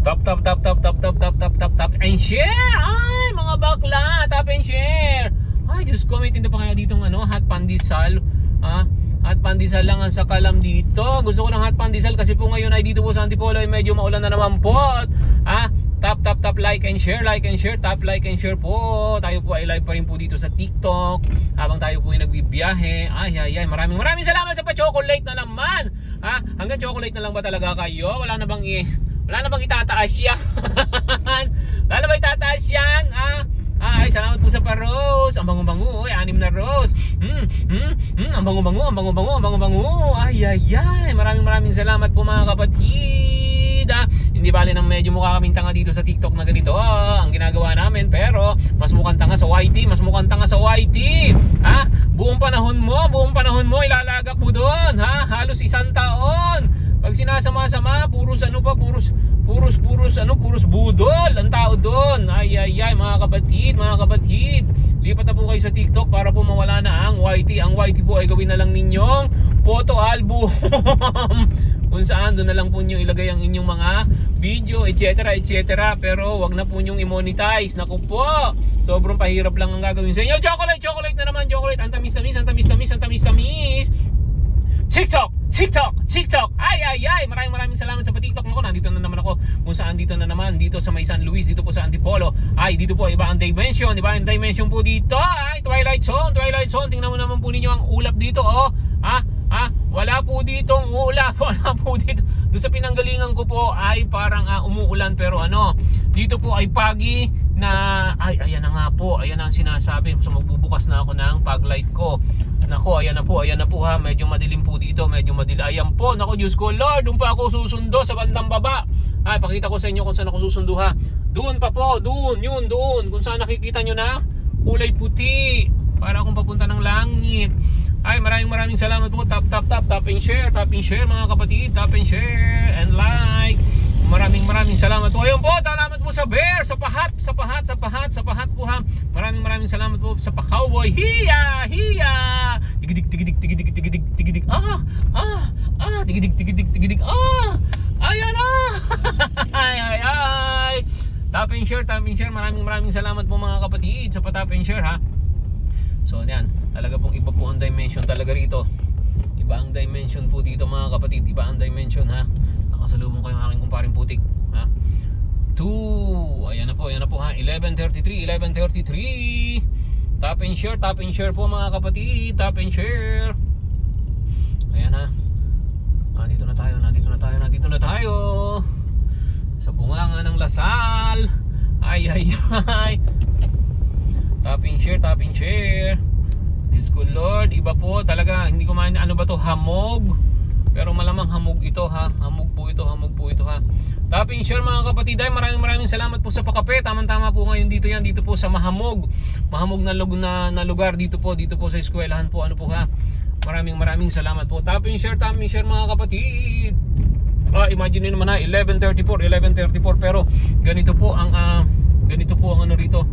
Tap and share. Ay, mga bakla, tap and share. Ay, Diyos ko, may tinda pa kaya ditong hot pandesal. Hot pandesal lang ang sakalam dito. Gusto ko ng hot pandesal kasi po ngayon ay dito po sa Antipolo ay medyo maulan na naman po. Tap like and share, tap like and share po. Tayo po ay live pa rin po dito sa TikTok habang tayo po ay nagbibiyahe. Ay, maraming salamat sa pa-chocolate na naman. Hanggang chocolate na lang ba talaga kayo? Wala na bang itataas yan? Wala na ba itataas yan? Ay, salamat po sa pa-rose. Ang bango-bango, 6 na rose. Ang bango-bango. Ay, maraming salamat po mga kapatid. Hindi bali nang medyo mukha kaming tanga dito sa TikTok na ganito ang ginagawa namin, pero mas mukhang tanga sa YT, buong panahon mo ilalagak mo doon, halos 1 taon. Pag sinasama-sama, puros budol ang tao doon. Ay, mga kapatid, lipat na po kayo sa TikTok para po mawala na ang YT. Ang YT po ay gawin na lang ninyong photo album. Kung saan doon na lang po nyo ilagay ang inyong mga video, etc. Pero wag na po nyong i-monetize. Naku po, sobrang pahirap lang ang gagawin sa inyo. Chocolate na naman, chocolate. Ang tamis. TikTok. Ay. Maraming salamat sa pa-TikTok nako. Nandito na naman ako. Kung saan dito sa May San Luis, dito po sa Antipolo. Ay, dito po iba ang dimension po dito. Ay, Twilight Zone. Tingnan mo naman po ninyo ang ulap dito, wala po ditong ulap. Doon sa pinanggalingan ko po ay parang umuulan, pero dito po ay pagi na ayan na nga po, ayan ang sinasabi. So magbubukas na ako ng pag light ko. Nako, ayan na po medyo madilim po dito, ayan po. Nako, Diyos ko Lord, doon pa ako susundo sa bandang baba. Ay, pakita ko sa inyo kung saan ako susundo Doon pa po, doon kung saan nakikita nyo na kulay puti, para akong papunta ng langit. Ay, maraming salamat po. Tap and share mga kapatid. Tap and share and like. Maraming salamat po. Ayun po, salamat po sa bear, sa pahat po Maraming salamat po sa pa-cowboy. Hiya. Tigidig. Tigidig. Ayan na. Ay. Tap and share. Maraming salamat po mga kapatid sa pa-tap and share So yan, talaga pong iba po ang dimension talaga rito. Iba ang dimension po dito mga kapatid. Iba ang dimension Nakasalubong ko yung aking kumparing putik 2. Ayan na po 11:33. Tap and share po mga kapatid. Tap and share. Ayan Nandito na tayo sa bunganga ng Lasal. Ay. Tap and share. Diyos ko Lord, iba po talaga. Hindi ko maintindihan ano ba to, hamog. Pero malamang hamog ito Hamog po ito Tap and share mga kapatid. Ay, maraming salamat po sa pakape. Tama po ngayon dito yan. Dito po sa Mahamog na lugar dito po sa eskwelahan po. Maraming salamat po. Tap and share mga kapatid. Imagine nyo naman 11:34 pero ganito po ang rito.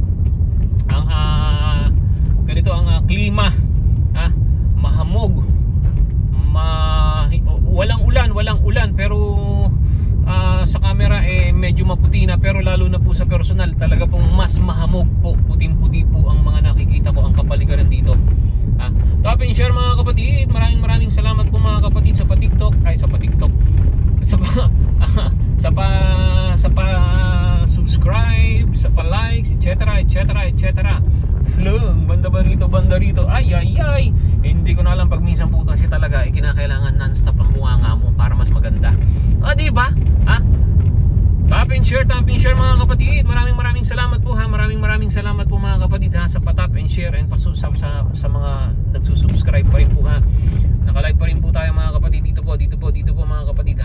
Ganito ang klima, mahamog, walang ulan pero sa camera medyo maputi na, pero lalo na po sa personal talaga pong mas mahamog po, puting-puti po ang mga nakikita ko, ang kapaligiran dito. Tap and share mga kapatid. Maraming salamat po mga kapatid sa pa-TikTok, sa pa-subscribe, sa pa-likes, etc. Flung, banda rito. Ay. Hindi ko na alam pag minsan po kasi talaga kinakailangan non-stop ang bunganga mo para mas maganda. Diba? Tap and share mga kapatid. Maraming salamat po Maraming salamat po mga kapatid sa pa-tap and share and sa mga nagsusubscribe pa rin po Naka-live pa rin po tayo mga kapatid dito po mga kapatid